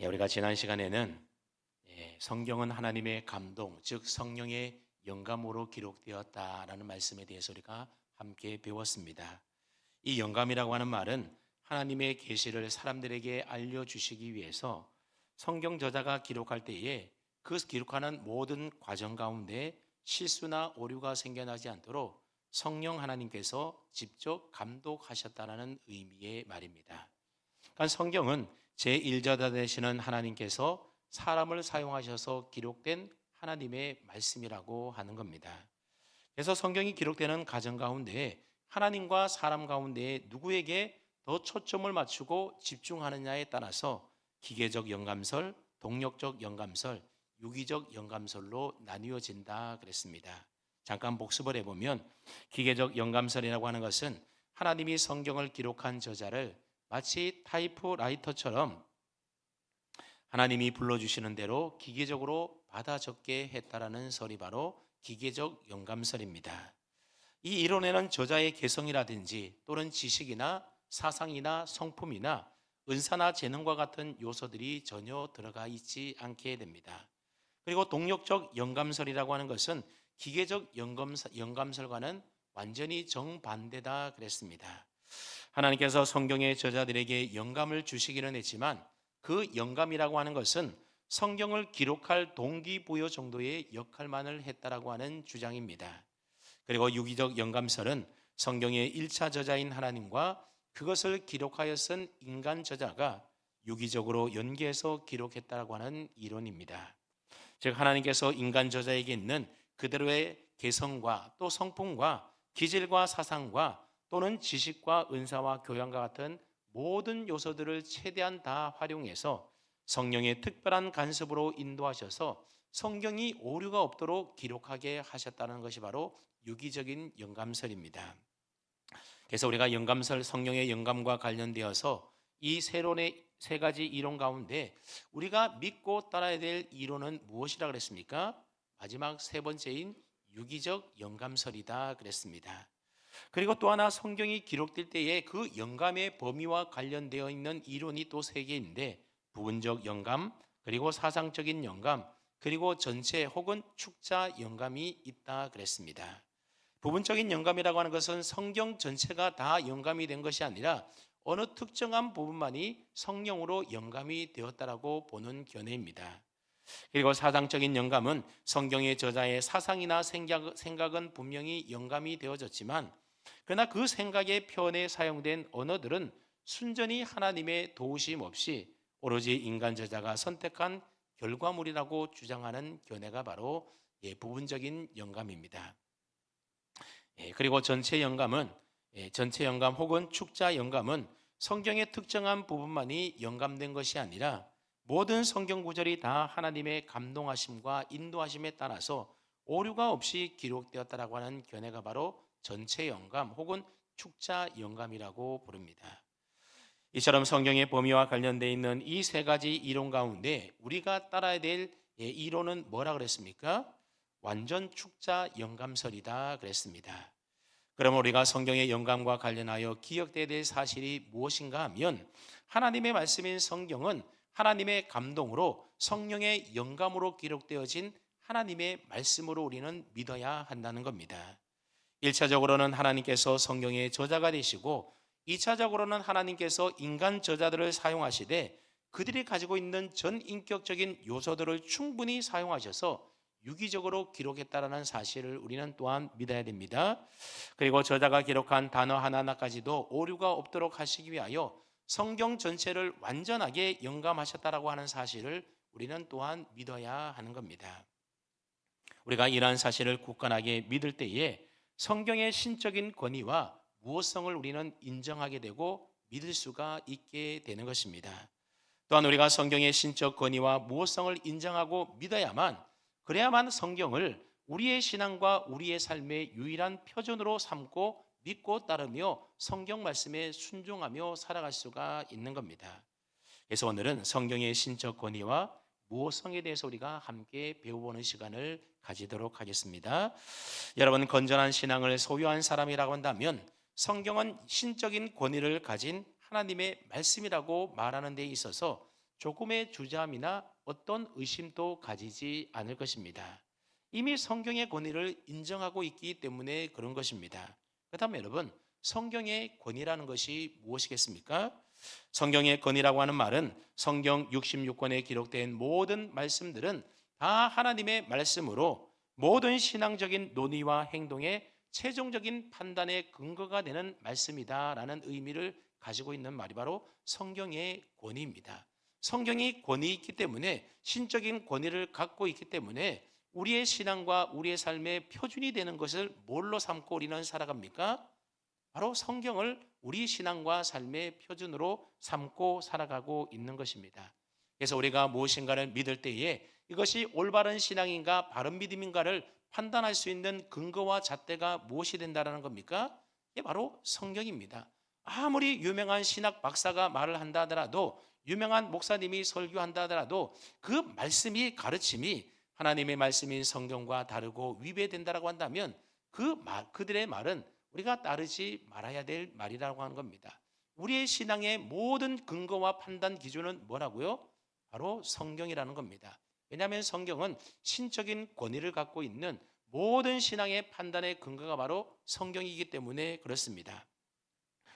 우리가 지난 시간에는 성경은 하나님의 감동, 즉 성령의 영감으로 기록되었다라는 말씀에 대해서 우리가 함께 배웠습니다. 이 영감이라고 하는 말은 하나님의 계시를 사람들에게 알려주시기 위해서 성경 저자가 기록할 때에 그 기록하는 모든 과정 가운데 실수나 오류가 생겨나지 않도록 성령 하나님께서 직접 감독하셨다는 의미의 말입니다. 그러니까 성경은 제1저자 되시는 하나님께서 사람을 사용하셔서 기록된 하나님의 말씀이라고 하는 겁니다. 그래서 성경이 기록되는 과정 가운데 하나님과 사람 가운데 누구에게 더 초점을 맞추고 집중하느냐에 따라서 기계적 영감설, 동력적 영감설, 유기적 영감설로 나뉘어진다 그랬습니다. 잠깐 복습을 해보면 기계적 영감설이라고 하는 것은 하나님이 성경을 기록한 저자를 마치 타이프라이터처럼 하나님이 불러주시는 대로 기계적으로 받아 적게 했다라는 설이 바로 기계적 영감설입니다. 이 이론에는 저자의 개성이라든지 또는 지식이나 사상이나 성품이나 은사나 재능과 같은 요소들이 전혀 들어가 있지 않게 됩니다. 그리고 동력적 영감설이라고 하는 것은 기계적 영감설과는 완전히 정반대다 그랬습니다. 하나님께서 성경의 저자들에게 영감을 주시기는 했지만 그 영감이라고 하는 것은 성경을 기록할 동기부여 정도의 역할만을 했다라고 하는 주장입니다. 그리고 유기적 영감설은 성경의 1차 저자인 하나님과 그것을 기록하여 쓴 인간 저자가 유기적으로 연계해서 기록했다라고 하는 이론입니다. 즉 하나님께서 인간 저자에게 있는 그대로의 개성과 또 성품과 기질과 사상과 또는 지식과 은사와 교양과 같은 모든 요소들을 최대한 다 활용해서 성령의 특별한 간섭으로 인도하셔서 성경이 오류가 없도록 기록하게 하셨다는 것이 바로 유기적인 영감설입니다. 그래서 우리가 영감설, 성령의 영감과 관련되어서 이 세론의 세 가지 이론 가운데 우리가 믿고 따라야 될 이론은 무엇이라 그랬습니까? 마지막 세 번째인 유기적 영감설이다 그랬습니다. 그리고 또 하나 성경이 기록될 때에 그 영감의 범위와 관련되어 있는 이론이 또 세 개인데 부분적 영감, 그리고 사상적인 영감, 그리고 전체 혹은 축자 영감이 있다 그랬습니다. 부분적인 영감이라고 하는 것은 성경 전체가 다 영감이 된 것이 아니라 어느 특정한 부분만이 성령으로 영감이 되었다라고 보는 견해입니다. 그리고 사상적인 영감은 성경의 저자의 사상이나 생각은 분명히 영감이 되어졌지만 그러나 그 생각의 표현에 사용된 언어들은 순전히 하나님의 도우심 없이 오로지 인간 저자가 선택한 결과물이라고 주장하는 견해가 바로 부분적인 영감입니다. 그리고 전체 영감 혹은 축자 영감은 성경의 특정한 부분만이 영감된 것이 아니라 모든 성경 구절이 다 하나님의 감동하심과 인도하심에 따라서 오류가 없이 기록되었다라고 하는 견해가 바로 전체 영감 혹은 축자 영감이라고 부릅니다. 이처럼 성경의 범위와 관련되어 있는 이 세 가지 이론 가운데 우리가 따라야 될 이론은 뭐라 그랬습니까? 완전 축자 영감설이다 그랬습니다. 그럼 우리가 성경의 영감과 관련하여 기억돼야 될 사실이 무엇인가 하면 하나님의 말씀인 성경은 하나님의 감동으로 성령의 영감으로 기록되어진 하나님의 말씀으로 우리는 믿어야 한다는 겁니다. 1차적으로는 하나님께서 성경의 저자가 되시고 2차적으로는 하나님께서 인간 저자들을 사용하시되 그들이 가지고 있는 전인격적인 요소들을 충분히 사용하셔서 유기적으로 기록했다라는 사실을 우리는 또한 믿어야 됩니다. 그리고 저자가 기록한 단어 하나하나까지도 오류가 없도록 하시기 위하여 성경 전체를 완전하게 영감하셨다라고 하는 사실을 우리는 또한 믿어야 하는 겁니다. 우리가 이러한 사실을 굳건하게 믿을 때에 성경의 신적인 권위와 무엇성을 우리는 인정하게 되고 믿을 수가 있게 되는 것입니다. 또한 우리가 성경의 신적 권위와 무엇성을 인정하고 믿어야만 그래야만 성경을 우리의 신앙과 우리의 삶의 유일한 표준으로 삼고 믿고 따르며 성경 말씀에 순종하며 살아갈 수가 있는 겁니다. 그래서 오늘은 성경의 신적 권위와 무엇성에 대해서 우리가 함께 배워보는 시간을 가지도록 하겠습니다. 여러분, 건전한 신앙을 소유한 사람이라고 한다면 성경은 신적인 권위를 가진 하나님의 말씀이라고 말하는 데 있어서 조금의 주저함이나 어떤 의심도 가지지 않을 것입니다. 이미 성경의 권위를 인정하고 있기 때문에 그런 것입니다. 그렇다면 여러분, 성경의 권위라는 것이 무엇이겠습니까? 성경의 권위라고 하는 말은 성경 66권에 기록된 모든 말씀들은 다 하나님의 말씀으로 모든 신앙적인 논의와 행동의 최종적인 판단의 근거가 되는 말씀이다라는 의미를 가지고 있는 말이 바로 성경의 권위입니다. 성경이 권위 있기 때문에, 신적인 권위를 갖고 있기 때문에 우리의 신앙과 우리의 삶의 표준이 되는 것을 뭘로 삼고 우리는 살아갑니까? 바로 성경을 우리 신앙과 삶의 표준으로 삼고 살아가고 있는 것입니다. 그래서 우리가 무엇인가를 믿을 때에 이것이 올바른 신앙인가 바른 믿음인가를 판단할 수 있는 근거와 잣대가 무엇이 된다는 겁니까? 이게 바로 성경입니다. 아무리 유명한 신학 박사가 말을 한다 하더라도, 유명한 목사님이 설교한다 하더라도 그 말씀이, 가르침이 하나님의 말씀인 성경과 다르고 위배된다라고 한다면 그들의 말은 우리가 따르지 말아야 될 말이라고 하는 겁니다. 우리의 신앙의 모든 근거와 판단 기준은 뭐라고요? 바로 성경이라는 겁니다. 왜냐하면 성경은 신적인 권위를 갖고 있는 모든 신앙의 판단의 근거가 바로 성경이기 때문에 그렇습니다.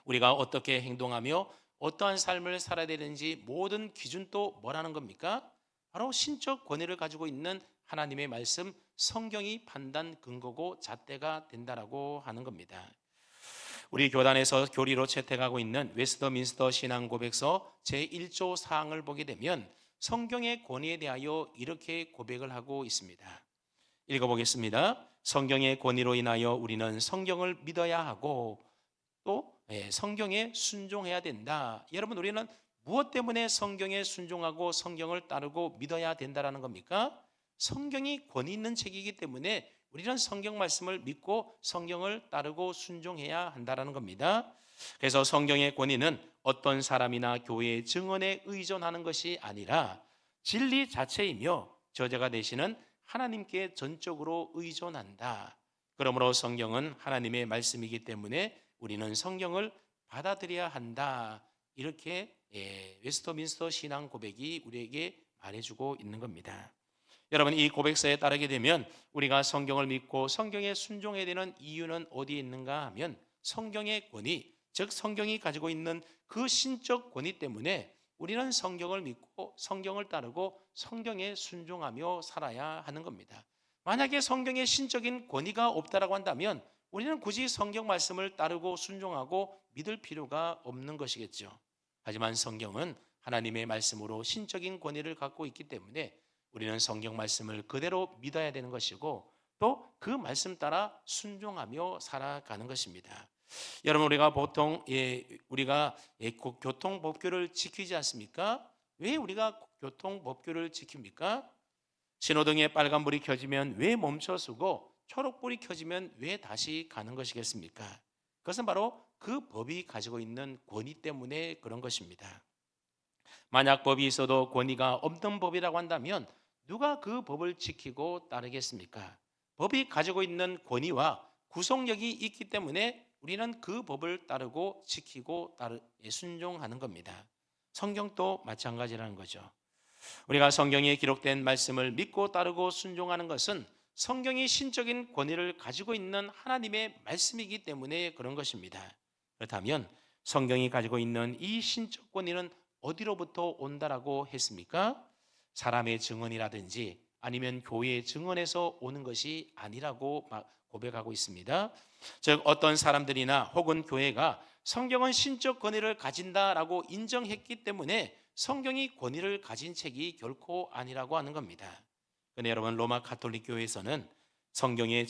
우리가 어떻게 행동하며 어떠한 삶을 살아야 되는지 모든 기준도 뭐라는 겁니까? 바로 신적 권위를 가지고 있는 하나님의 말씀, 성경이 판단 근거고 잣대가 된다라고 하는 겁니다. 우리 교단에서 교리로 채택하고 있는 웨스터민스터 신앙 고백서 제1조 사항을 보게 되면 성경의 권위에 대하여 이렇게 고백을 하고 있습니다. 읽어보겠습니다. 성경의 권위로 인하여 우리는 성경을 믿어야 하고 또 성경에 순종해야 된다. 여러분, 우리는 무엇 때문에 성경에 순종하고 성경을 따르고 믿어야 된다라는 겁니까? 성경이 권위 있는 책이기 때문에 우리는 성경 말씀을 믿고 성경을 따르고 순종해야 한다라는 겁니다. 그래서 성경의 권위는 어떤 사람이나 교회의 증언에 의존하는 것이 아니라 진리 자체이며 저자가 되시는 하나님께 전적으로 의존한다. 그러므로 성경은 하나님의 말씀이기 때문에 우리는 성경을 받아들여야 한다. 이렇게 웨스터민스터 신앙 고백이 우리에게 말해주고 있는 겁니다. 여러분, 이 고백서에 따르게 되면 우리가 성경을 믿고 성경에 순종해야 되는 이유는 어디에 있는가 하면 성경의 권위, 즉 성경이 가지고 있는 그 신적 권위 때문에 우리는 성경을 믿고 성경을 따르고 성경에 순종하며 살아야 하는 겁니다. 만약에 성경에 신적인 권위가 없다라고 한다면 우리는 굳이 성경 말씀을 따르고 순종하고 믿을 필요가 없는 것이겠죠. 하지만 성경은 하나님의 말씀으로 신적인 권위를 갖고 있기 때문에 우리는 성경 말씀을 그대로 믿어야 되는 것이고 또 그 말씀 따라 순종하며 살아가는 것입니다. 여러분, 우리가 보통 우리가 교통법규를 지키지 않습니까? 왜 우리가 교통법규를 지킵니까? 신호등에 빨간불이 켜지면 왜 멈춰서고 초록불이 켜지면 왜 다시 가는 것이겠습니까? 그것은 바로 그 법이 가지고 있는 권위 때문에 그런 것입니다. 만약 법이 있어도 권위가 없는 법이라고 한다면 누가 그 법을 지키고 따르겠습니까? 법이 가지고 있는 권위와 구속력이 있기 때문에 우리는 그 법을 따르고 지키고 순종하는 겁니다. 성경도 마찬가지라는 거죠. 우리가 성경에 기록된 말씀을 믿고 따르고 순종하는 것은 성경이 신적인 권위를 가지고 있는 하나님의 말씀이기 때문에 그런 것입니다. 그렇다면 성경이 가지고 있는 이 신적 권위는 어디로부터 온다라고 했습니까? 사람의 증언이라든지 아니면 교회의 증언에서 오는 것이 아니라고 고백하고 있습니다. 즉 어떤 사람들이나 혹은 교회가 성경은 신적 권위를 가진다라고 인정했기 때문에 성경이 권위를 가진 책이 결코 아니라고 하는 겁니다. 그런데 여러분, 로마 가톨릭 교회에서는 성경의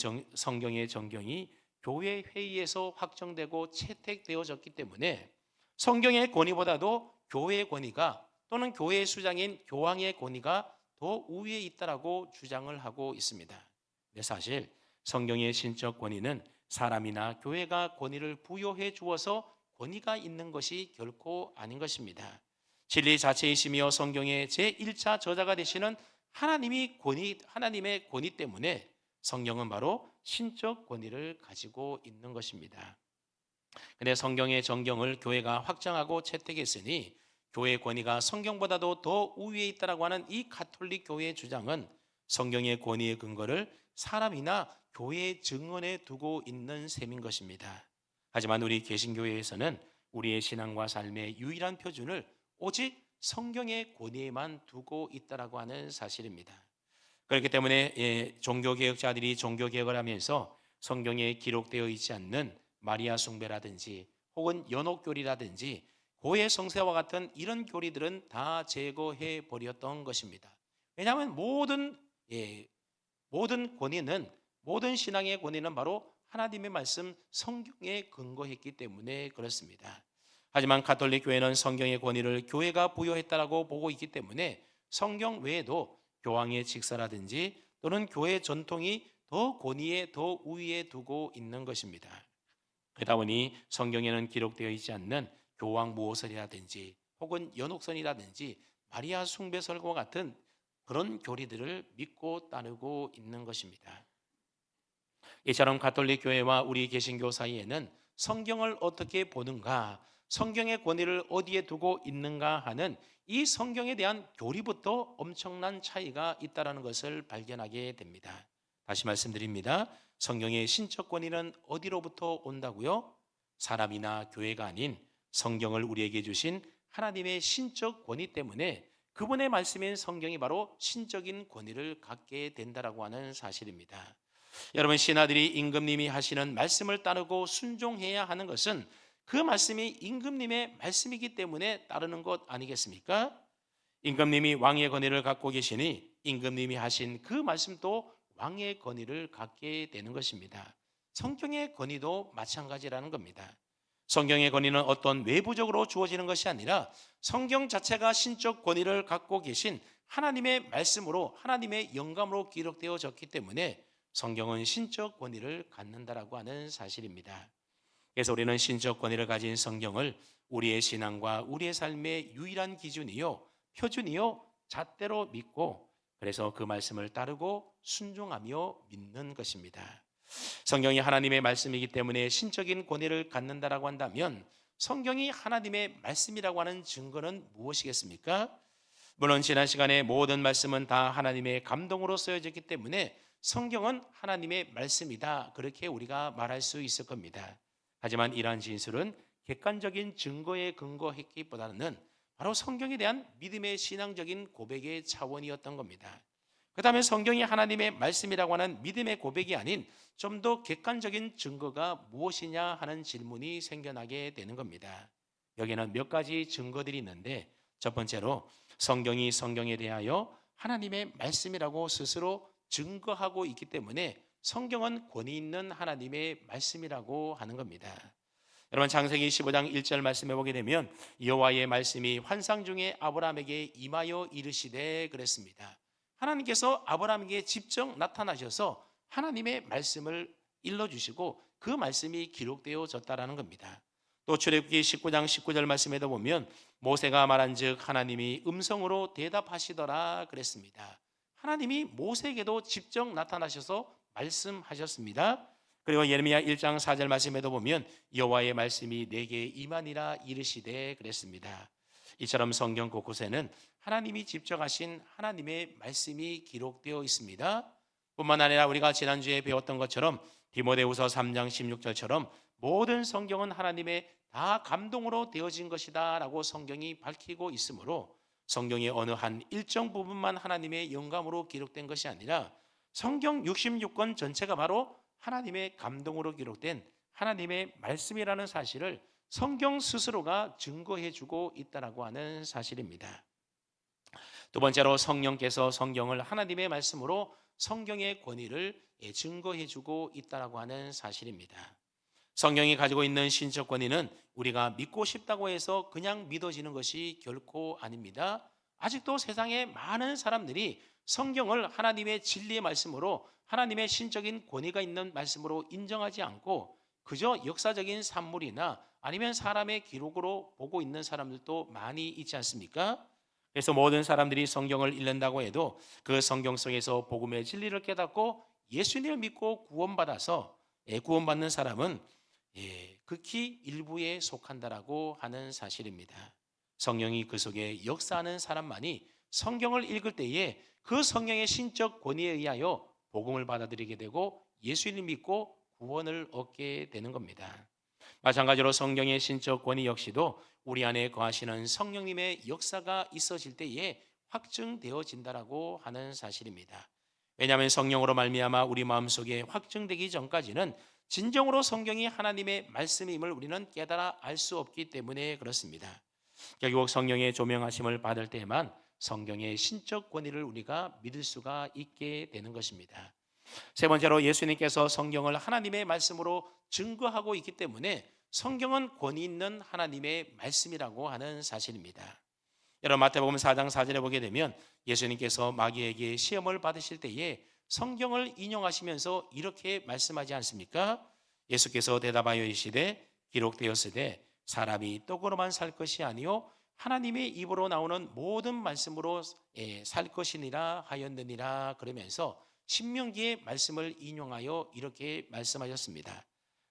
정경이 교회 회의에서 확정되고 채택되어졌기 때문에 성경의 권위보다도 교회의 권위가 또는 교회의 수장인 교황의 권위가 더 우위에 있다라고 주장을 하고 있습니다. 근데 사실 성경의 신적 권위는 사람이나 교회가 권위를 부여해 주어서 권위가 있는 것이 결코 아닌 것입니다. 진리 자체이시며 성경의 제1차 저자가 되시는 하나님의 권위 때문에 성경은 바로 신적 권위를 가지고 있는 것입니다. 그런데 성경의 정경을 교회가 확정하고 채택했으니 교회의 권위가 성경보다도 더 우위에 있다라고 하는 이 가톨릭 교회의 주장은 성경의 권위의 근거를 사람이나 교회의 증언에 두고 있는 셈인 것입니다. 하지만 우리 개신교회에서는 우리의 신앙과 삶의 유일한 표준을 오직 성경의 권위에만 두고 있다라고 하는 사실입니다. 그렇기 때문에 종교개혁자들이 종교개혁을 하면서 성경에 기록되어 있지 않는 마리아 숭배라든지 혹은 연옥교리라든지 고해 성세와 같은 이런 교리들은 다 제거해 버렸던 것입니다. 왜냐하면 모든 권위는, 모든 신앙의 권위는 바로 하나님의 말씀 성경에 근거했기 때문에 그렇습니다. 하지만 가톨릭 교회는 성경의 권위를 교회가 부여했다라고 보고 있기 때문에 성경 외에도 교황의 직사라든지 또는 교회 전통이 더 권위에 더 우위에 두고 있는 것입니다. 그러다 보니 성경에는 기록되어 있지 않는 교황 무호설이라든지 혹은 연옥선이라든지 마리아 숭배설과 같은 그런 교리들을 믿고 따르고 있는 것입니다. 이처럼 가톨릭 교회와 우리 개신교 사이에는 성경을 어떻게 보는가, 성경의 권위를 어디에 두고 있는가 하는 이 성경에 대한 교리부터 엄청난 차이가 있다는 것을 발견하게 됩니다. 다시 말씀드립니다. 성경의 신적 권위는 어디로부터 온다고요? 사람이나 교회가 아닌 성경을 우리에게 주신 하나님의 신적 권위 때문에 그분의 말씀인 성경이 바로 신적인 권위를 갖게 된다라고 하는 사실입니다. 여러분, 신하들이 임금님이 하시는 말씀을 따르고 순종해야 하는 것은 그 말씀이 임금님의 말씀이기 때문에 따르는 것 아니겠습니까? 임금님이 왕의 권위를 갖고 계시니 임금님이 하신 그 말씀도 왕의 권위를 갖게 되는 것입니다. 성경의 권위도 마찬가지라는 겁니다. 성경의 권위는 어떤 외부적으로 주어지는 것이 아니라 성경 자체가 신적 권위를 갖고 계신 하나님의 말씀으로, 하나님의 영감으로 기록되어졌기 때문에 성경은 신적 권위를 갖는다라고 하는 사실입니다. 그래서 우리는 신적 권위를 가진 성경을 우리의 신앙과 우리의 삶의 유일한 기준이요, 표준이요, 잣대로 믿고 그래서 그 말씀을 따르고 순종하며 믿는 것입니다. 성경이 하나님의 말씀이기 때문에 신적인 권위를 갖는다라고 한다면 성경이 하나님의 말씀이라고 하는 증거는 무엇이겠습니까? 물론 지난 시간에 모든 말씀은 다 하나님의 감동으로 쓰여졌기 때문에 성경은 하나님의 말씀이다, 그렇게 우리가 말할 수 있을 겁니다. 하지만 이러한 진술은 객관적인 증거에 근거했기보다는 바로 성경에 대한 믿음의 신앙적인 고백의 차원이었던 겁니다. 그 다음에 성경이 하나님의 말씀이라고 하는 믿음의 고백이 아닌 좀 더 객관적인 증거가 무엇이냐 하는 질문이 생겨나게 되는 겁니다. 여기에는 몇 가지 증거들이 있는데, 첫 번째로 성경이 성경에 대하여 하나님의 말씀이라고 스스로 증거하고 있기 때문에 성경은 권위 있는 하나님의 말씀이라고 하는 겁니다. 여러분, 창세기 15장 1절 말씀해 보게 되면 여호와의 말씀이 환상 중에 아브라함에게 임하여 이르시되 그랬습니다. 하나님께서 아브라함에게 직접 나타나셔서 하나님의 말씀을 일러주시고 그 말씀이 기록되어졌다라는 겁니다. 또 출애굽기 19장 19절 말씀에도 보면 모세가 말한즉 하나님이 음성으로 대답하시더라 그랬습니다. 하나님이 모세에게도 직접 나타나셔서 말씀하셨습니다. 그리고 예레미야 1장 4절 말씀에도 보면 여호와의 말씀이 내게 임하니라 이르시되 그랬습니다. 이처럼 성경 곳곳에는 하나님이 직접 하신 하나님의 말씀이 기록되어 있습니다. 뿐만 아니라 우리가 지난주에 배웠던 것처럼 디모데후서 3장 16절처럼 모든 성경은 하나님의 다 감동으로 되어진 것이다 라고 성경이 밝히고 있으므로 성경의 어느 한 일정 부분만 하나님의 영감으로 기록된 것이 아니라 성경 66권 전체가 바로 하나님의 감동으로 기록된 하나님의 말씀이라는 사실을 성경 스스로가 증거해주고 있다라고 하는 사실입니다. 두 번째로 성령께서 성경을 하나님의 말씀으로 성경의 권위를 증거해주고 있다라고 하는 사실입니다. 성경이 가지고 있는 신적 권위는 우리가 믿고 싶다고 해서 그냥 믿어지는 것이 결코 아닙니다. 아직도 세상에 많은 사람들이 성경을 하나님의 진리의 말씀으로, 하나님의 신적인 권위가 있는 말씀으로 인정하지 않고 그저 역사적인 산물이나 아니면 사람의 기록으로 보고 있는 사람들도 많이 있지 않습니까? 그래서 모든 사람들이 성경을 읽는다고 해도 그 성경 속에서 복음의 진리를 깨닫고 예수님을 믿고 구원받아서 구원받는 사람은 극히 일부에 속한다라고 하는 사실입니다. 성령이 그 속에 역사하는 사람만이 성경을 읽을 때에 그 성령의 신적 권위에 의하여 복음을 받아들이게 되고 예수를 믿고 구원을 얻게 되는 겁니다. 마찬가지로 성경의 신적 권위 역시도 우리 안에 거하시는 성령님의 역사가 있어질 때에 확증되어진다라고 하는 사실입니다. 왜냐하면 성령으로 말미암아 우리 마음속에 확증되기 전까지는 진정으로 성경이 하나님의 말씀임을 우리는 깨달아 알 수 없기 때문에 그렇습니다. 결국 성령의 조명하심을 받을 때에만 성경의 신적 권위를 우리가 믿을 수가 있게 되는 것입니다. 세 번째로 예수님께서 성경을 하나님의 말씀으로 증거하고 있기 때문에 성경은 권위 있는 하나님의 말씀이라고 하는 사실입니다. 여러분 마태복음 4장 4절에 보게 되면 예수님께서 마귀에게 시험을 받으실 때에 성경을 인용하시면서 이렇게 말씀하지 않습니까? 예수께서 대답하여 이르시되 기록되었으되 사람이 떡으로만 살 것이 아니요 하나님의 입으로 나오는 모든 말씀으로 살 것이니라 하였느니라. 그러면서 신명기의 말씀을 인용하여 이렇게 말씀하셨습니다.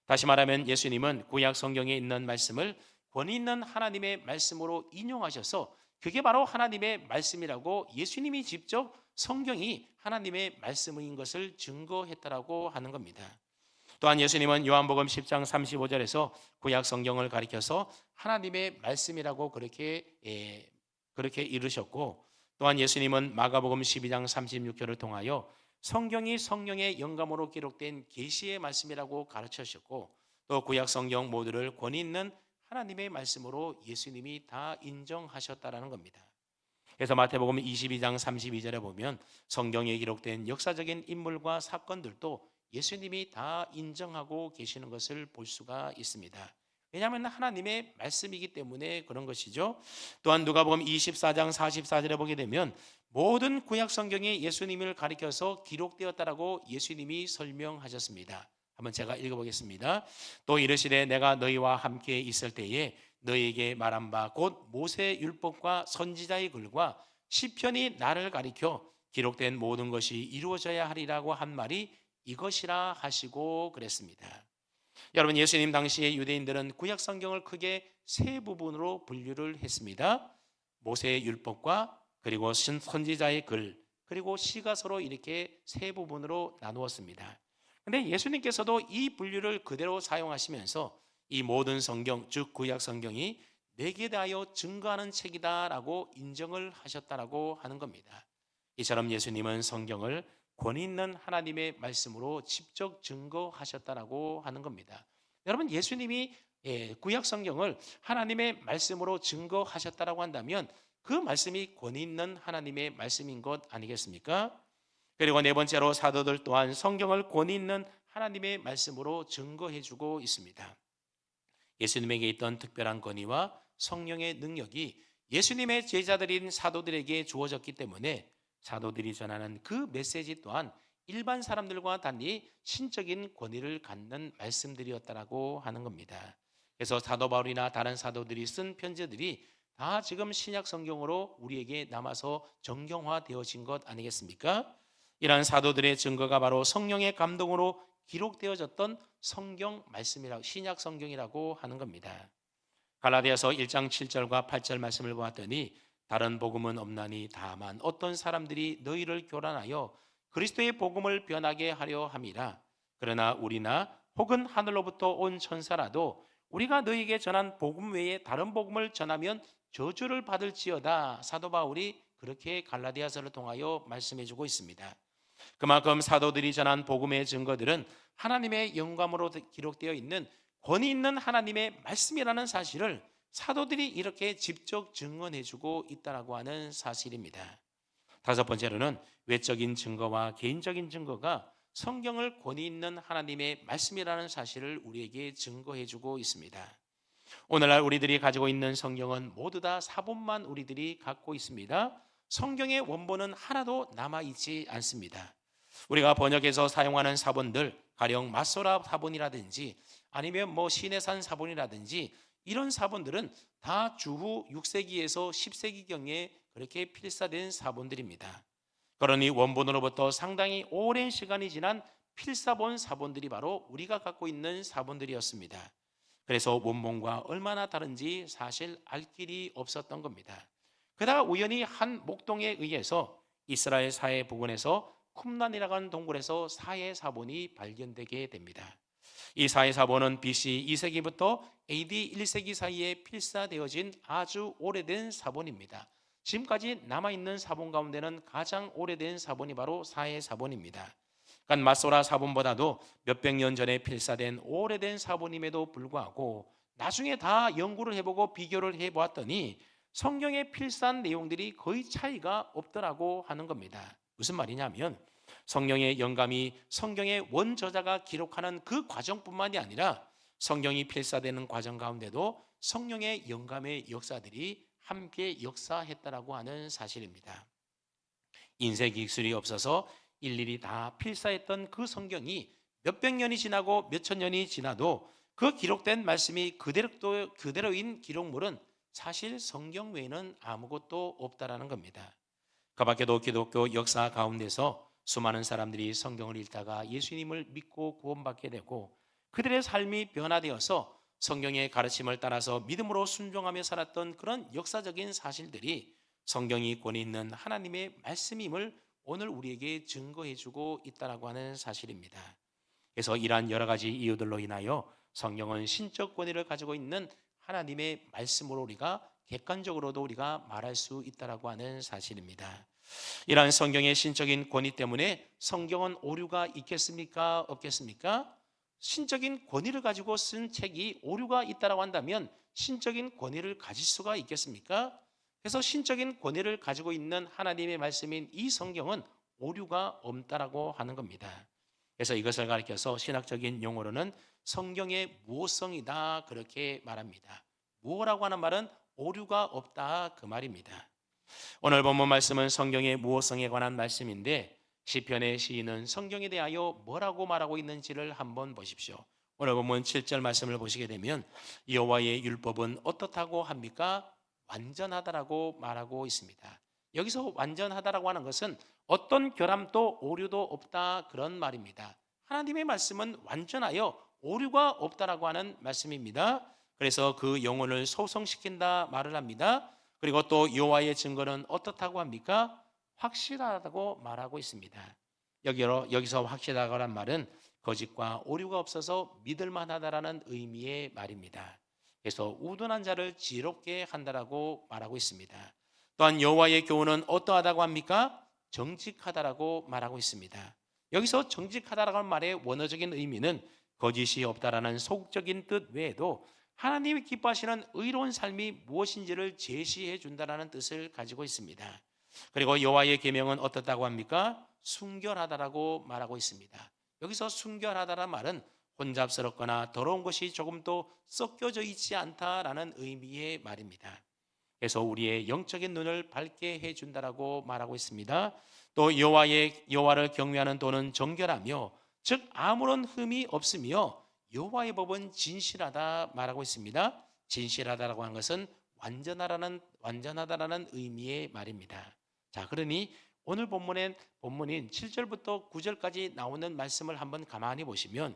다시 말하면 예수님은 구약 성경에 있는 말씀을 권위 있는 하나님의 말씀으로 인용하셔서 그게 바로 하나님의 말씀이라고 예수님이 직접 성경이 하나님의 말씀인 것을 증거했다라고 하는 겁니다. 또한 예수님은 요한복음 10장 35절에서 구약 성경을 가리켜서 하나님의 말씀이라고 그렇게 이르셨고, 또한 예수님은 마가복음 12장 36절을 통하여 성경이 성령의 영감으로 기록된 계시의 말씀이라고 가르치셨고, 또 구약 성경 모두를 권위 있는 하나님의 말씀으로 예수님이 다 인정하셨다라는 겁니다. 그래서 마태복음 22장 32절에 보면 성경에 기록된 역사적인 인물과 사건들도 예수님이 다 인정하고 계시는 것을 볼 수가 있습니다. 왜냐하면 하나님의 말씀이기 때문에 그런 것이죠. 또한 누가복음 24장 44절에 보게 되면 모든 구약 성경이 예수님을 가리켜서 기록되었다라고 예수님이 설명하셨습니다. 한번 제가 읽어보겠습니다. 또 이르시되 내가 너희와 함께 있을 때에 너희에게 말한 바 곧 모세 율법과 선지자의 글과 시편이 나를 가리켜 기록된 모든 것이 이루어져야 하리라고 한 말이 이것이라 하시고 그랬습니다. 여러분 예수님 당시에 유대인들은 구약 성경을 크게 세 부분으로 분류를 했습니다. 모세의 율법과 그리고 선지자의 글 그리고 시가서로 이렇게 세 부분으로 나누었습니다. 그런데 예수님께서도 이 분류를 그대로 사용하시면서 이 모든 성경 즉 구약 성경이 내게 대하여 증거하는 책이다라고 인정을 하셨다라고 하는 겁니다. 이처럼 예수님은 성경을 권위 있는 하나님의 말씀으로 직접 증거하셨다라고 하는 겁니다. 여러분 예수님이 구약 성경을 하나님의 말씀으로 증거하셨다라고 한다면 그 말씀이 권위 있는 하나님의 말씀인 것 아니겠습니까? 그리고 네 번째로 사도들 또한 성경을 권위 있는 하나님의 말씀으로 증거해주고 있습니다. 예수님에게 있던 특별한 권위와 성령의 능력이 예수님의 제자들인 사도들에게 주어졌기 때문에 사도들이 전하는 그 메시지 또한 일반 사람들과 달리 신적인 권위를 갖는 말씀들이었다라고 하는 겁니다. 그래서 사도 바울이나 다른 사도들이 쓴 편지들이 다 지금 신약 성경으로 우리에게 남아서 정경화되어진 것 아니겠습니까? 이러한 사도들의 증거가 바로 성령의 감동으로 기록되어졌던 성경 말씀이라고 신약 성경이라고 하는 겁니다. 갈라디아서 1장 7절과 8절 말씀을 보았더니 다른 복음은 없나니 다만 어떤 사람들이 너희를 교란하여 그리스도의 복음을 변하게 하려 함이라. 그러나 우리나 혹은 하늘로부터 온 천사라도 우리가 너희에게 전한 복음 외에 다른 복음을 전하면 저주를 받을지어다. 사도 바울이 그렇게 갈라디아서를 통하여 말씀해주고 있습니다. 그만큼 사도들이 전한 복음의 증거들은 하나님의 영감으로 기록되어 있는 권위 있는 하나님의 말씀이라는 사실을 사도들이 이렇게 직접 증언해주고 있다라고 하는 사실입니다. 다섯 번째로는 외적인 증거와 개인적인 증거가 성경을 권위 있는 하나님의 말씀이라는 사실을 우리에게 증거해주고 있습니다. 오늘날 우리들이 가지고 있는 성경은 모두 다 사본만 우리들이 갖고 있습니다. 성경의 원본은 하나도 남아있지 않습니다. 우리가 번역해서 사용하는 사본들 가령 마소라 사본이라든지 아니면 시내산 사본이라든지 이런 사본들은 다 주후 6세기에서 10세기경에 그렇게 필사된 사본들입니다. 그러니 원본으로부터 상당히 오랜 시간이 지난 필사본 사본들이 바로 우리가 갖고 있는 사본들이었습니다. 그래서 원본과 얼마나 다른지 사실 알 길이 없었던 겁니다. 그러다가 우연히 한 목동에 의해서 이스라엘 사해 부근에서 쿰란이라고 하는 동굴에서 사해 사본이 발견되게 됩니다. 이 사해 사본은 BC 2세기부터 AD 1세기 사이에 필사되어진 아주 오래된 사본입니다. 지금까지 남아있는 사본 가운데는 가장 오래된 사본이 바로 사해 사본입니다. 그러니까 마소라 사본보다도 몇백 년 전에 필사된 오래된 사본임에도 불구하고 나중에 다 연구를 해보고 비교를 해보았더니 성경에 필사한 내용들이 거의 차이가 없더라고 하는 겁니다. 무슨 말이냐면 성령의 영감이 성경의 원저자가 기록하는 그 과정뿐만이 아니라 성경이 필사되는 과정 가운데도 성령의 영감의 역사들이 함께 역사했다라고 하는 사실입니다. 인쇄 기술이 없어서 일일이 다 필사했던 그 성경이 몇백 년이 지나고 몇천 년이 지나도 그 기록된 말씀이 그대로인 기록물은 사실 성경 외에는 아무것도 없다라는 겁니다. 그 밖에도 기독교 역사 가운데서 수많은 사람들이 성경을 읽다가 예수님을 믿고 구원받게 되고 그들의 삶이 변화되어서 성경의 가르침을 따라서 믿음으로 순종하며 살았던 그런 역사적인 사실들이 성경이 권위 있는 하나님의 말씀임을 오늘 우리에게 증거해주고 있다라고 하는 사실입니다. 그래서 이러한 여러 가지 이유들로 인하여 성경은 신적 권위를 가지고 있는 하나님의 말씀으로 우리가 객관적으로도 우리가 말할 수 있다라고 하는 사실입니다. 이러한 성경의 신적인 권위 때문에 성경은 오류가 있겠습니까? 없겠습니까? 신적인 권위를 가지고 쓴 책이 오류가 있다라고 한다면 신적인 권위를 가질 수가 있겠습니까? 그래서 신적인 권위를 가지고 있는 하나님의 말씀인 이 성경은 오류가 없다라고 하는 겁니다. 그래서 이것을 가리켜서 신학적인 용어로는 성경의 무오성이다 그렇게 말합니다. 무오라고 하는 말은 오류가 없다 그 말입니다. 오늘 본문 말씀은 성경의 무오성에 관한 말씀인데 시편의 시인은 성경에 대하여 뭐라고 말하고 있는지를 한번 보십시오. 오늘 본문 7절 말씀을 보시게 되면 여호와의 율법은 어떻다고 합니까? 완전하다라고 말하고 있습니다. 여기서 완전하다라고 하는 것은 어떤 결함도 오류도 없다 그런 말입니다. 하나님의 말씀은 완전하여 오류가 없다라고 하는 말씀입니다. 그래서 그 영혼을 소성시킨다 말을 합니다. 그리고 또 여호와의 증거는 어떻다고 합니까? 확실하다고 말하고 있습니다. 여기서 확실하다는 말은 거짓과 오류가 없어서 믿을만하다라는 의미의 말입니다. 그래서 우둔한 자를 지롭게 한다라고 말하고 있습니다. 또한 여호와의 교훈은 어떠하다고 합니까? 정직하다라고 말하고 있습니다. 여기서 정직하다라는 말의 원어적인 의미는 거짓이 없다라는 소극적인 뜻 외에도 하나님이 기뻐하시는 의로운 삶이 무엇인지를 제시해 준다라는 뜻을 가지고 있습니다. 그리고 여호와의 계명은 어떻다고 합니까? 순결하다라고 말하고 있습니다. 여기서 순결하다라는 말은 혼잡스럽거나 더러운 것이 조금도 섞여져 있지 않다라는 의미의 말입니다. 그래서 우리의 영적인 눈을 밝게 해준다라고 말하고 있습니다. 또 여호와를 경외하는 도는 정결하며 즉 아무런 흠이 없으며 여호와의 법은 진실하다 말하고 있습니다. 진실하다라고 하는 것은 완전하다라는 의미의 말입니다. 자, 그러니 오늘 본문인 7절부터 9절까지 나오는 말씀을 한번 가만히 보시면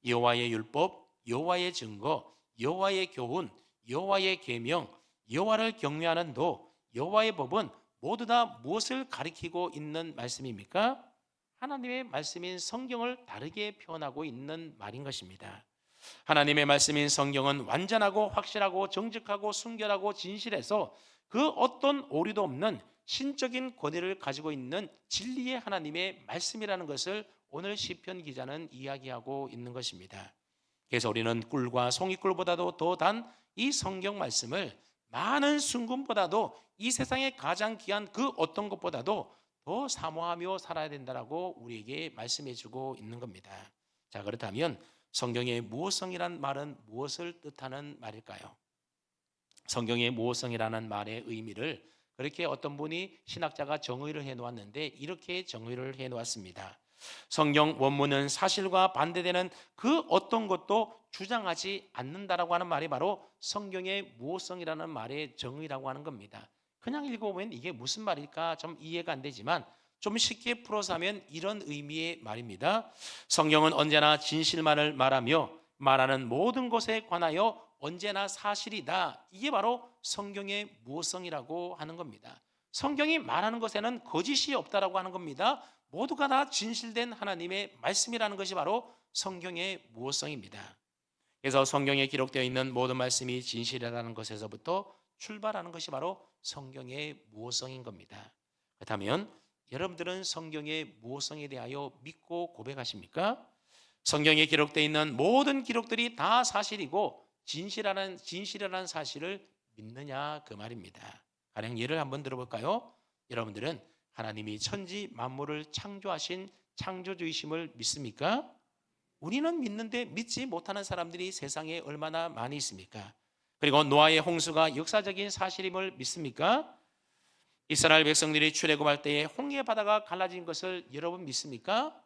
여호와의 율법, 여호와의 증거, 여호와의 교훈, 여호와의 계명, 여호와를 경외하는 도, 여호와의 법은 모두 다 무엇을 가리키고 있는 말씀입니까? 하나님의 말씀인 성경을 다르게 표현하고 있는 말인 것입니다. 하나님의 말씀인 성경은 완전하고 확실하고 정직하고 순결하고 진실해서 그 어떤 오류도 없는 신적인 권위를 가지고 있는 진리의 하나님의 말씀이라는 것을 오늘 시편 기자는 이야기하고 있는 것입니다. 그래서 우리는 꿀과 송이꿀보다도 더 단 이 성경 말씀을 많은 순금보다도 이 세상에 가장 귀한 그 어떤 것보다도 더 사모하며 살아야 된다라고 우리에게 말씀해주고 있는 겁니다. 자, 그렇다면 성경의 무호성이란 말은 무엇을 뜻하는 말일까요? 성경의 무호성이라는 말의 의미를 그렇게 어떤 분이 신학자가 정의를 해놓았는데 이렇게 정의를 해놓았습니다. 성경 원문은 사실과 반대되는 그 어떤 것도 주장하지 않는다라고 하는 말이 바로 성경의 무호성이라는 말의 정의라고 하는 겁니다. 그냥 읽어보면 이게 무슨 말일까 좀 이해가 안 되지만 좀 쉽게 풀어서 하면 이런 의미의 말입니다. 성경은 언제나 진실만을 말하며 말하는 모든 것에 관하여 언제나 사실이다. 이게 바로 성경의 무엇성이라고 하는 겁니다. 성경이 말하는 것에는 거짓이 없다라고 하는 겁니다. 모두가 다 진실된 하나님의 말씀이라는 것이 바로 성경의 무엇성입니다. 그래서 성경에 기록되어 있는 모든 말씀이 진실이라는 것에서부터 출발하는 것이 바로 성경의 무엇성인 겁니다. 그렇다면 여러분들은 성경의 무엇성에 대하여 믿고 고백하십니까? 성경에 기록되어 있는 모든 기록들이 다 사실이고 진실이라는 사실을 믿느냐 그 말입니다. 가령 예를 한번 들어볼까요? 여러분들은 하나님이 천지 만물을 창조하신 창조주이심을 믿습니까? 우리는 믿는데 믿지 못하는 사람들이 세상에 얼마나 많이 있습니까? 그리고 노아의 홍수가 역사적인 사실임을 믿습니까? 이스라엘 백성들이 출애굽할 때에 홍해 바다가 갈라진 것을 여러분 믿습니까?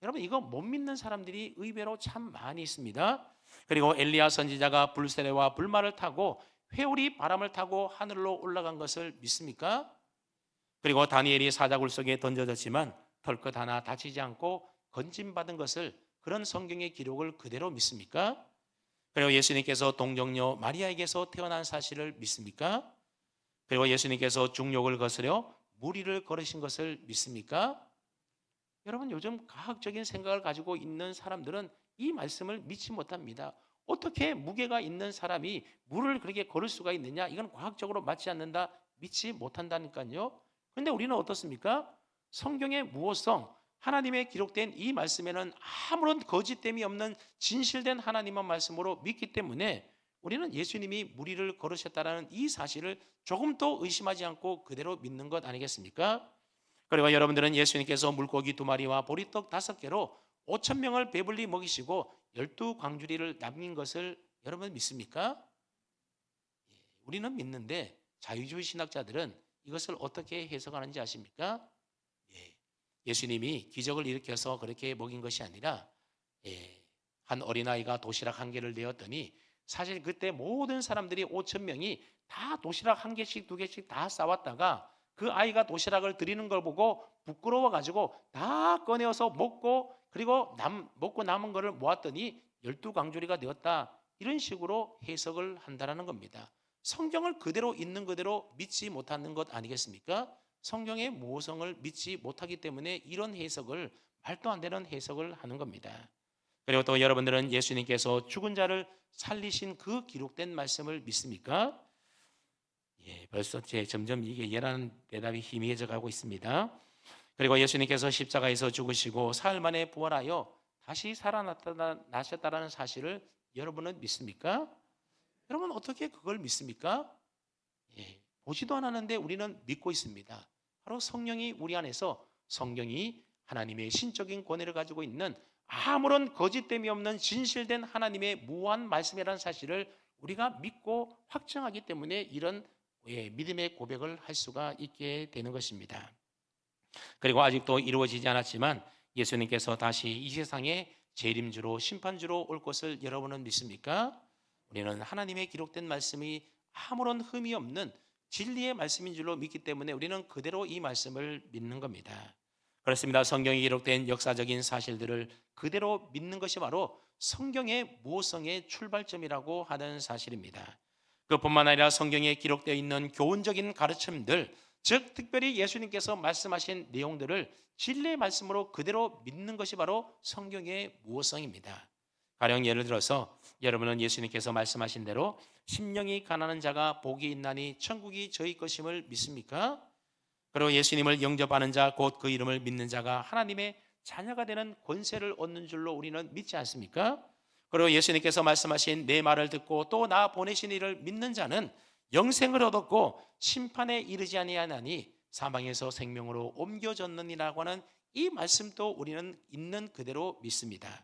여러분 이거 못 믿는 사람들이 의외로 참 많이 있습니다. 그리고 엘리야 선지자가 불세례와 불말을 타고 회오리 바람을 타고 하늘로 올라간 것을 믿습니까? 그리고 다니엘이 사자굴 속에 던져졌지만 털끝 하나 다치지 않고 건짐받은 것을, 그런 성경의 기록을 그대로 믿습니까? 그리고 예수님께서 동정녀 마리아에게서 태어난 사실을 믿습니까? 그리고 예수님께서 중욕을 거스려 무리를 걸으신 것을 믿습니까? 여러분 요즘 과학적인 생각을 가지고 있는 사람들은 이 말씀을 믿지 못합니다. 어떻게 무게가 있는 사람이 물을 그렇게 걸을 수가 있느냐? 이건 과학적으로 맞지 않는다, 믿지 못한다니까요. 그런데 우리는 어떻습니까? 성경의 무엇성, 하나님의 기록된 이 말씀에는 아무런 거짓됨이 없는 진실된 하나님의 말씀으로 믿기 때문에 우리는 예수님이 무리를 걸으셨다는 이 사실을 조금도 의심하지 않고 그대로 믿는 것 아니겠습니까? 그리고 여러분들은 예수님께서 물고기 2마리와 보리떡 5개로 5,000명을 배불리 먹이시고 12광주리를 남긴 것을 여러분 믿습니까? 우리는 믿는데 자유주의 신학자들은 이것을 어떻게 해석하는지 아십니까? 예수님이 기적을 일으켜서 그렇게 먹인 것이 아니라 한 어린아이가 도시락 1개를 내었더니 사실 그때 모든 사람들이 5,000명이 다 도시락 1개씩 2개씩 다 싸왔다가 그 아이가 도시락을 드리는 걸 보고 부끄러워 가지고 다 꺼내어서 먹고, 그리고 먹고 남은 거를 모았더니 12광주리가 되었다. 이런 식으로 해석을 한다는 겁니다. 성경을 그대로 있는 그대로 믿지 못하는 것 아니겠습니까? 성경의 모성을 믿지 못하기 때문에 이런 해석을, 말도 안 되는 해석을 하는 겁니다. 그리고 또 여러분들은 예수님께서 죽은 자를 살리신 그 기록된 말씀을 믿습니까? 벌써 점점 이게 예라는 대답이 희미해져 가고 있습니다. 그리고 예수님께서 십자가에서 죽으시고 사흘 만에 부활하여 다시 살아나셨다는 사실을 여러분은 믿습니까? 여러분 어떻게 그걸 믿습니까? 보지도 않았는데 우리는 믿고 있습니다. 바로 성령이 우리 안에서, 성경이 하나님의 신적인 권위를 가지고 있는 아무런 거짓됨이 없는 진실된 하나님의 무한 말씀이라는 사실을 우리가 믿고 확정하기 때문에 이런 믿음의 고백을 할 수가 있게 되는 것입니다. 그리고 아직도 이루어지지 않았지만 예수님께서 다시 이 세상에 재림주로 심판주로 올 것을 여러분은 믿습니까? 우리는 하나님의 기록된 말씀이 아무런 흠이 없는 진리의 말씀인 줄로 믿기 때문에 우리는 그대로 이 말씀을 믿는 겁니다. 그렇습니다. 성경에 기록된 역사적인 사실들을 그대로 믿는 것이 바로 성경의 무엇성의 출발점이라고 하는 사실입니다. 그뿐만 아니라 성경에 기록되어 있는 교훈적인 가르침들, 즉 특별히 예수님께서 말씀하신 내용들을 진리의 말씀으로 그대로 믿는 것이 바로 성경의 무엇성입니다. 가령 예를 들어서 여러분은 예수님께서 말씀하신 대로 심령이 가난한 자가 복이 있나니 천국이 저희 것임을 믿습니까? 그리고 예수님을 영접하는 자, 곧 그 이름을 믿는 자가 하나님의 자녀가 되는 권세를 얻는 줄로 우리는 믿지 않습니까? 그리고 예수님께서 말씀하신 내 말을 듣고 또 나 보내신 이를 믿는 자는 영생을 얻었고 심판에 이르지 아니하나니 사망에서 생명으로 옮겨졌느니라고 하는 이 말씀도 우리는 있는 그대로 믿습니다.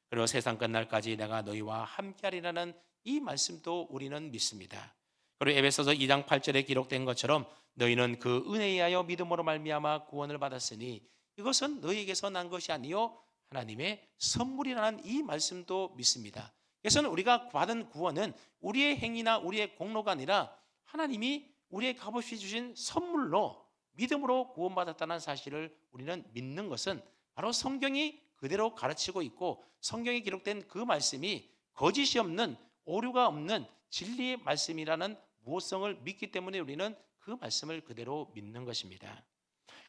그리고 세상 끝날까지 내가 너희와 함께하리라는 이 말씀도 우리는 믿습니다. 그리고 에베소서 2장 8절에 기록된 것처럼 너희는 그 은혜에 의하여 믿음으로 말미암아 구원을 받았으니 이것은 너희에게서 난 것이 아니요 하나님의 선물이라는 이 말씀도 믿습니다. 그래서 우리가 받은 구원은 우리의 행위나 우리의 공로가 아니라 하나님이 우리의 값없이 주신 선물로 믿음으로 구원받았다는 사실을 우리는 믿는 것은 바로 성경이 그대로 가르치고 있고 성경에 기록된 그 말씀이 거짓이 없는, 오류가 없는 진리의 말씀이라는 무엇성을 믿기 때문에 우리는 그 말씀을 그대로 믿는 것입니다.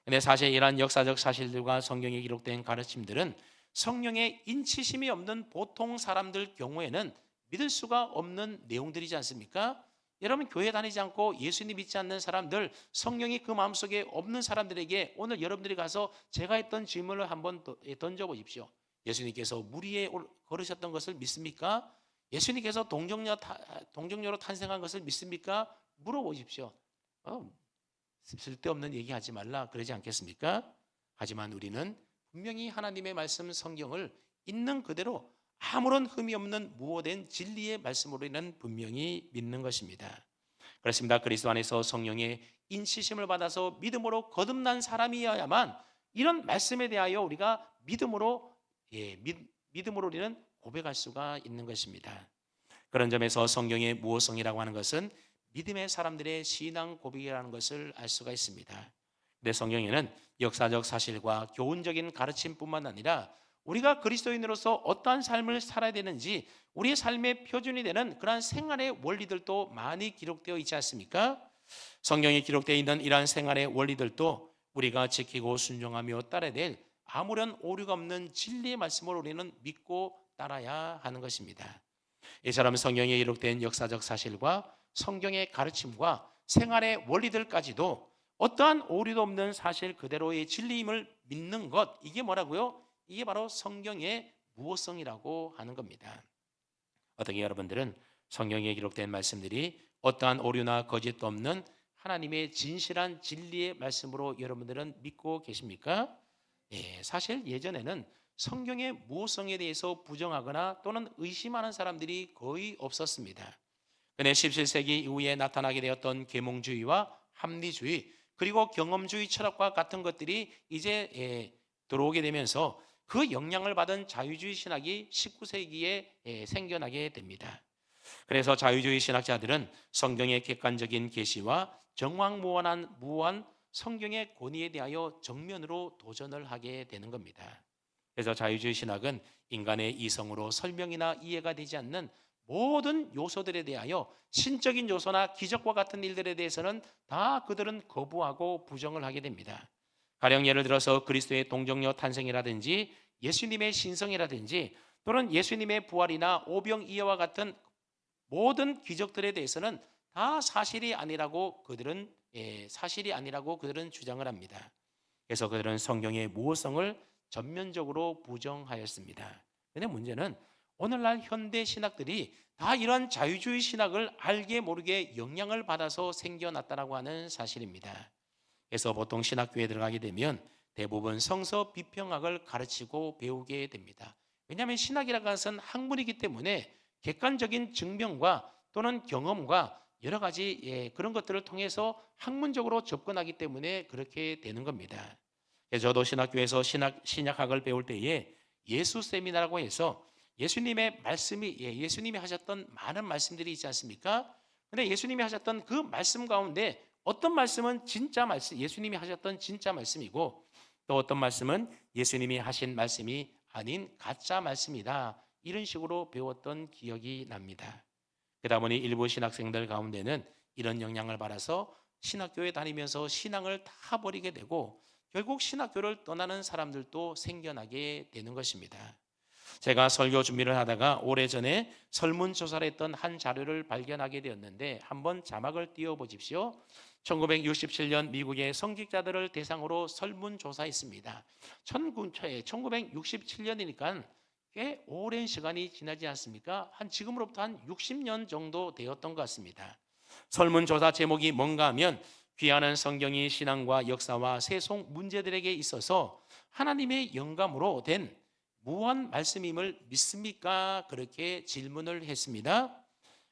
근데 사실 이러한 역사적 사실들과 성경에 기록된 가르침들은 성령의 인치심이 없는 보통 사람들 경우에는 믿을 수가 없는 내용들이지 않습니까? 여러분, 교회 다니지 않고 예수님 믿지 않는 사람들, 성령이 그 마음속에 없는 사람들에게 오늘 여러분들이 가서 제가 했던 질문을 한번 던져보십시오. 예수님께서 물 위에 걸으셨던 것을 믿습니까? 예수님께서 동정녀로 탄생한 것을 믿습니까? 물어보십시오. 쓸데없는 얘기하지 말라 그러지 않겠습니까? 하지만 우리는 분명히 하나님의 말씀 성경을 있는 그대로 아무런 흠이 없는 무호된 진리의 말씀으로는 분명히 믿는 것입니다. 그렇습니다. 그리스도 안에서 성령의 인치심을 받아서 믿음으로 거듭난 사람이어야만 이런 말씀에 대하여 우리가 믿음으로 우리는 고백할 수가 있는 것입니다. 그런 점에서 성경의 무호성이라고 하는 것은 믿음의 사람들의 신앙 고백이라는 것을 알 수가 있습니다. 근데 성경에는 역사적 사실과 교훈적인 가르침뿐만 아니라 우리가 그리스도인으로서 어떠한 삶을 살아야 되는지 우리의 삶의 표준이 되는 그러한 생활의 원리들도 많이 기록되어 있지 않습니까? 성경에 기록되어 있는 이러한 생활의 원리들도 우리가 지키고 순종하며 따라야 될 아무런 오류가 없는 진리의 말씀을 우리는 믿고 따라야 하는 것입니다. 이처럼 성경에 기록된 역사적 사실과 성경의 가르침과 생활의 원리들까지도 어떠한 오류도 없는 사실 그대로의 진리임을 믿는 것, 이게 뭐라고요? 이게 바로 성경의 무호성이라고 하는 겁니다. 어떻게 여러분들은 성경에 기록된 말씀들이 어떠한 오류나 거짓도 없는 하나님의 진실한 진리의 말씀으로 여러분들은 믿고 계십니까? 사실 예전에는 성경의 무호성에 대해서 부정하거나 또는 의심하는 사람들이 거의 없었습니다. 그런데 17세기 이후에 나타나게 되었던 계몽주의와 합리주의 그리고 경험주의 철학과 같은 것들이 이제 들어오게 되면서 그 영향을 받은 자유주의 신학이 19세기에 생겨나게 됩니다. 그래서 자유주의 신학자들은 성경의 객관적인 계시와 정황무한 성경의 권위에 대하여 정면으로 도전을 하게 되는 겁니다. 그래서 자유주의 신학은 인간의 이성으로 설명이나 이해가 되지 않는 모든 요소들에 대하여 신적인 요소나 기적과 같은 일들에 대해서는 다 그들은 거부하고 부정을 하게 됩니다. 가령 예를 들어서 그리스도의 동정녀 탄생이라든지 예수님의 신성이라든지 또는 예수님의 부활이나 오병이어와 같은 모든 기적들에 대해서는 다 사실이 아니라고 그들은 주장을 합니다. 그래서 그들은 성경의 무호성을 전면적으로 부정하였습니다. 그런데 문제는 오늘날 현대 신학들이 다 이런 자유주의 신학을 알게 모르게 영향을 받아서 생겨났다라고 하는 사실입니다. 그래서 보통 신학교에 들어가게 되면 대부분 성서 비평학을 가르치고 배우게 됩니다. 왜냐하면 신학이라는 것은 학문이기 때문에 객관적인 증명과 또는 경험과 여러 가지 그런 것들을 통해서 학문적으로 접근하기 때문에 그렇게 되는 겁니다. 그래서 저도 신학교에서 신약학을 배울 때에 예수 세미나라고 해서 예수님의 말씀이 예수님이 하셨던 많은 말씀들이 있지 않습니까? 그런데 예수님이 하셨던 그 말씀 가운데 어떤 말씀은 진짜 말씀, 예수님이 하셨던 진짜 말씀이고 또 어떤 말씀은 예수님이 하신 말씀이 아닌 가짜 말씀이다. 이런 식으로 배웠던 기억이 납니다. 그러다 보니 일부 신학생들 가운데는 이런 영향을 받아서 신학교에 다니면서 신앙을 다 버리게 되고 결국 신학교를 떠나는 사람들도 생겨나게 되는 것입니다. 제가 설교 준비를 하다가 오래전에 설문조사를 했던 한 자료를 발견하게 되었는데 한번 자막을 띄워보십시오. 1967년 미국의 성직자들을 대상으로 설문조사했습니다. 1967년이니까 꽤 오랜 시간이 지나지 않습니까? 지금으로부터 한 60년 정도 되었던 것 같습니다. 설문조사 제목이 뭔가 하면 귀하는 성경이 신앙과 역사와 세속 문제들에게 있어서 하나님의 영감으로 된 무한 말씀임을 믿습니까? 그렇게 질문을 했습니다.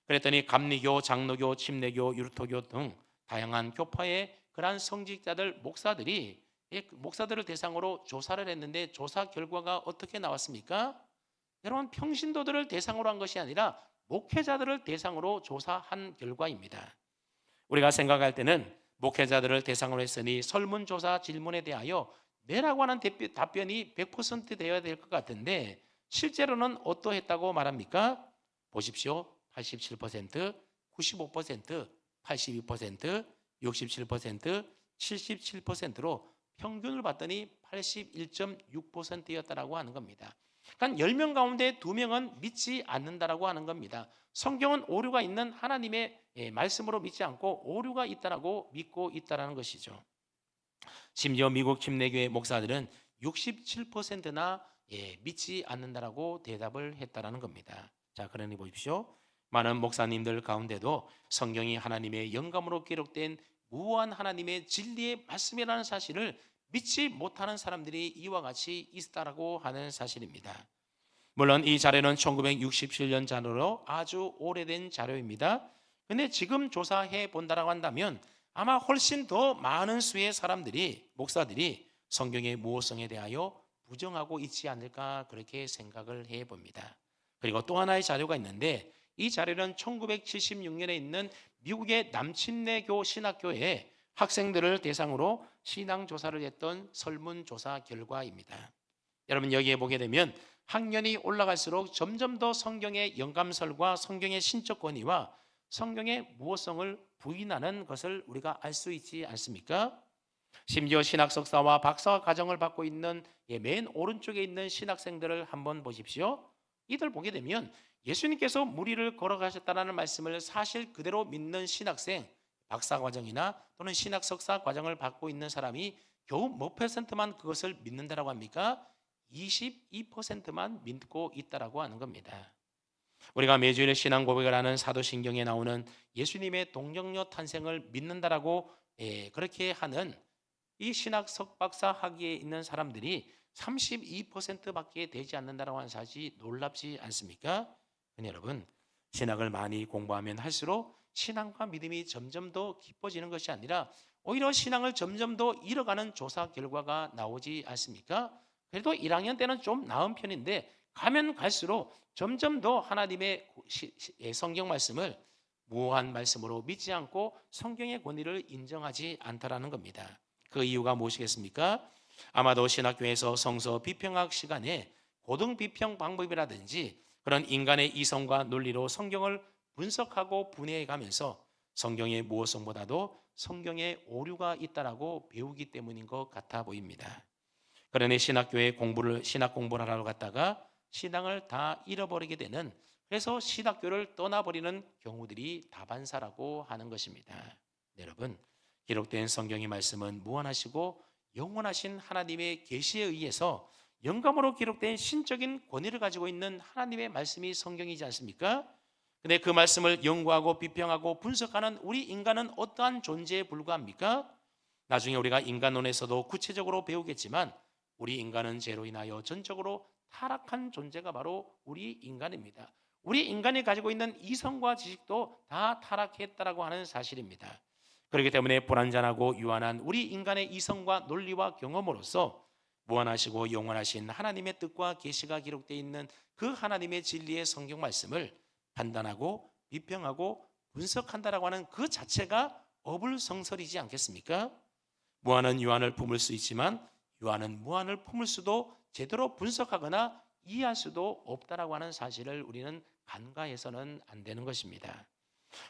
그랬더니 감리교, 장로교, 침례교, 유르토교 등 다양한 교파의 그러한 성직자들, 목사들을 대상으로 조사를 했는데 조사 결과가 어떻게 나왔습니까? 여러분, 평신도들을 대상으로 한 것이 아니라 목회자들을 대상으로 조사한 결과입니다. 우리가 생각할 때는 목회자들을 대상으로 했으니 설문조사 질문에 대하여 네라고 하는 답변이 100% 되어야 될 것 같은데 실제로는 어떠했다고 말합니까? 보십시오. 87%, 95%, 82%, 67%, 77%로 평균을 봤더니 81.6%였다라고 하는 겁니다. 그러니까 10명 가운데 2명은 믿지 않는다라고 하는 겁니다. 성경은 오류가 있는 하나님의 말씀으로 믿지 않고 오류가 있다라고 믿고 있다라는 것이죠. 심지어 미국 침례교회 목사들은 67%나 믿지 않는다라고 대답을 했다라는 겁니다. 자, 그러니 보십시오. 많은 목사님들 가운데도 성경이 하나님의 영감으로 기록된 무한 하나님의 진리의 말씀이라는 사실을 믿지 못하는 사람들이 이와 같이 있다라고 하는 사실입니다. 물론 이 자료는 1967년 자료로 아주 오래된 자료입니다. 근데 지금 조사해 본다라고 한다면 아마 훨씬 더 많은 수의 사람들이, 목사들이 성경의 무호성에 대하여 부정하고 있지 않을까 그렇게 생각을 해 봅니다. 그리고 또 하나의 자료가 있는데 이 자료는 1976년에 있는 미국의 남침례교 신학교에 학생들을 대상으로 신앙조사를 했던 설문조사 결과입니다. 여러분 여기에 보게 되면 학년이 올라갈수록 점점 더 성경의 영감설과 성경의 신적 권위와 성경의 무호성을 부인하는 것을 우리가 알 수 있지 않습니까? 심지어 신학 석사와 박사 과정을 받고 있는 맨 오른쪽에 있는 신학생들을 한번 보십시오. 이들 보게 되면 예수님께서 무리를 걸어가셨다는 말씀을 사실 그대로 믿는 신학생, 박사 과정이나 또는 신학 석사 과정을 받고 있는 사람이 겨우 몇 퍼센트만 그것을 믿는다라고 합니까? 22%만 믿고 있다라고 하는 겁니다. 우리가 매주일 신앙 고백을 하는 사도신경에 나오는 예수님의 동정녀 탄생을 믿는다라고 그렇게 하는 이 신학 석박사 학위에 있는 사람들이 32%밖에 되지 않는다라고 하는 사실이 놀랍지 않습니까? 여러분, 신학을 많이 공부하면 할수록 신앙과 믿음이 점점 더 깊어지는 것이 아니라 오히려 신앙을 점점 더 잃어가는 조사 결과가 나오지 않습니까? 그래도 1학년 때는 좀 나은 편인데 가면 갈수록 점점 더 하나님의 성경 말씀을 무한 말씀으로 믿지 않고 성경의 권위를 인정하지 않다라는 겁니다. 그 이유가 무엇이겠습니까? 아마도 신학교에서 성서 비평학 시간에 고등 비평 방법이라든지 그런 인간의 이성과 논리로 성경을 분석하고 분해해 가면서 성경의 무호성보다도 성경의 오류가 있다라고 배우기 때문인 것 같아 보입니다. 그러니 신학 공부를 하러 갔다가 신앙을 다 잃어버리게 되는, 그래서 신학교를 떠나버리는 경우들이 다반사라고 하는 것입니다. 여러분, 기록된 성경의 말씀은 무한하시고 영원하신 하나님의 계시에 의해서 영감으로 기록된 신적인 권위를 가지고 있는 하나님의 말씀이 성경이지 않습니까? 근데 그 말씀을 연구하고 비평하고 분석하는 우리 인간은 어떠한 존재에 불과합니까? 나중에 우리가 인간론에서도 구체적으로 배우겠지만 우리 인간은 죄로 인하여 전적으로 타락한 존재가 바로 우리 인간입니다. 우리 인간이 가지고 있는 이성과 지식도 다 타락했다라고 하는 사실입니다. 그렇기 때문에 불완전하고 유한한 우리 인간의 이성과 논리와 경험으로서 무한하시고 영원하신 하나님의 뜻과 계시가 기록되어 있는 그 하나님의 진리의 성경 말씀을 판단하고 비평하고 분석한다라고 하는 그 자체가 어불성설이지 않겠습니까? 무한은 유한을 품을 수 있지만 유한은 무한을 품을 수도 제대로 분석하거나 이해할 수도 없다라고 하는 사실을 우리는 간과해서는 안 되는 것입니다.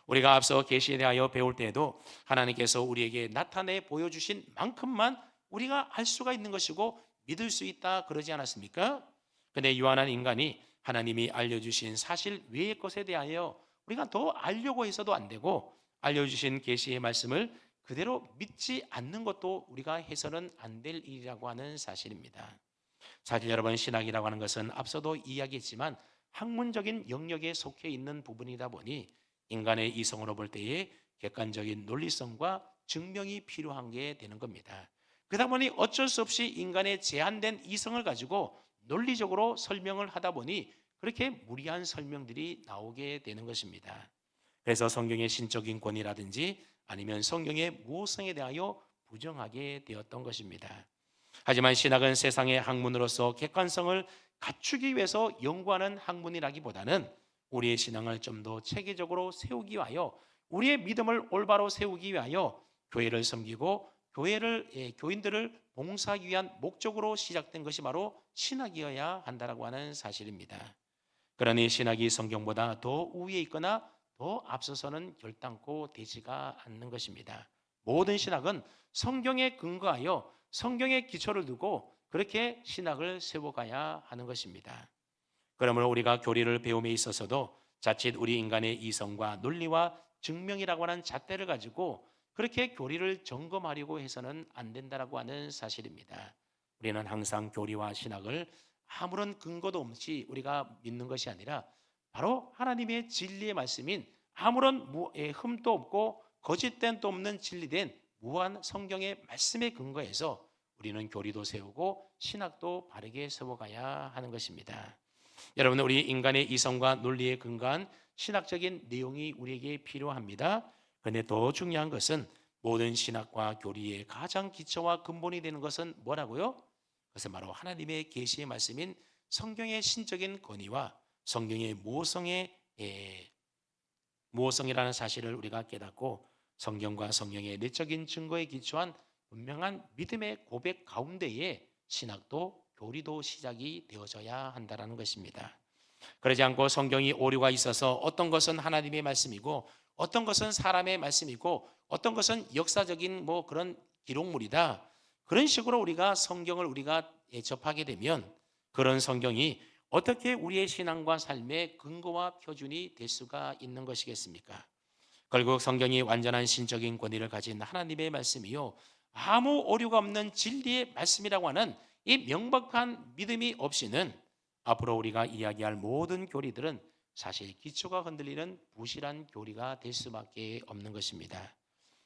우리가 앞서 계시에 대하여 배울 때에도 하나님께서 우리에게 나타내 보여주신 만큼만 우리가 알 수가 있는 것이고 믿을 수 있다 그러지 않았습니까? 근데 유한한 인간이 하나님이 알려주신 사실 외의 것에 대하여 우리가 더 알려고 해서도 안 되고 알려주신 계시의 말씀을 그대로 믿지 않는 것도 우리가 해서는 안 될 일이라고 하는 사실입니다. 사실 여러분, 신학이라고 하는 것은 앞서도 이야기했지만 학문적인 영역에 속해 있는 부분이다 보니 인간의 이성으로 볼 때에 객관적인 논리성과 증명이 필요한 게 되는 겁니다. 그러다 보니 어쩔 수 없이 인간의 제한된 이성을 가지고 논리적으로 설명을 하다 보니 그렇게 무리한 설명들이 나오게 되는 것입니다. 그래서 성경의 신적인 권위라든지 아니면 성경의 무호성에 대하여 부정하게 되었던 것입니다. 하지만 신학은 세상의 학문으로서 객관성을 갖추기 위해서 연구하는 학문이라기보다는 우리의 신앙을 좀 더 체계적으로 세우기 위하여 우리의 믿음을 올바로 세우기 위하여 교회를 섬기고 교인들을 봉사하기 위한 목적으로 시작된 것이 바로 신학이어야 한다라고 하는 사실입니다. 그러니 신학이 성경보다 더 우위에 있거나 더 앞서서는 결단코 되지가 않는 것입니다. 모든 신학은 성경에 근거하여 성경의 기초를 두고 그렇게 신학을 세워가야 하는 것입니다. 그러므로 우리가 교리를 배움에 있어서도 자칫 우리 인간의 이성과 논리와 증명이라고 하는 잣대를 가지고 그렇게 교리를 점검하려고 해서는 안 된다라고 하는 사실입니다. 우리는 항상 교리와 신학을 아무런 근거도 없이 우리가 믿는 것이 아니라 바로 하나님의 진리의 말씀인 아무런 흠도 없고 거짓됨도 없는 진리된 무한 성경의 말씀에 근거해서 우리는 교리도 세우고 신학도 바르게 세워가야 하는 것입니다. 여러분, 우리 인간의 이성과 논리에 근거한 신학적인 내용이 우리에게 필요합니다. 그런데 더 중요한 것은 모든 신학과 교리의 가장 기초와 근본이 되는 것은 뭐라고요? 그것은 바로 하나님의 계시의 말씀인 성경의 신적인 권위와 성경의 모성이라는 사실을 우리가 깨닫고 성경과 성령의 내적인 증거에 기초한 분명한 믿음의 고백 가운데에 신학도 교리도 시작이 되어져야 한다는 것입니다. 그러지 않고 성경이 오류가 있어서 어떤 것은 하나님의 말씀이고 어떤 것은 사람의 말씀이고 어떤 것은 역사적인 그런 기록물이다. 그런 식으로 우리가 성경을 접하게 되면 그런 성경이 어떻게 우리의 신앙과 삶의 근거와 표준이 될 수가 있는 것이겠습니까? 결국 성경이 완전한 신적인 권위를 가진 하나님의 말씀이요, 아무 오류가 없는 진리의 말씀이라고 하는 이 명백한 믿음이 없이는 앞으로 우리가 이야기할 모든 교리들은 사실 기초가 흔들리는 부실한 교리가 될 수밖에 없는 것입니다.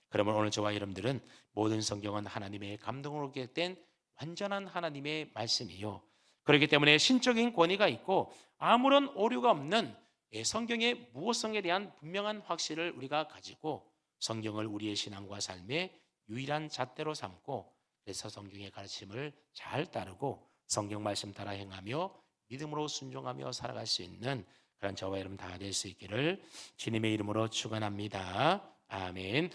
그러면 오늘 저와 여러분들은 모든 성경은 하나님의 감동으로 기록된 완전한 하나님의 말씀이요, 그렇기 때문에 신적인 권위가 있고 아무런 오류가 없는 성경의 무엇성에 대한 분명한 확신을 우리가 가지고 성경을 우리의 신앙과 삶의 유일한 잣대로 삼고 그래서 성경의 가르침을 잘 따르고 성경 말씀 따라 행하며 믿음으로 순종하며 살아갈 수 있는 그런 저와 여러분 다 될 수 있기를 주님의 이름으로 축원합니다. 아멘.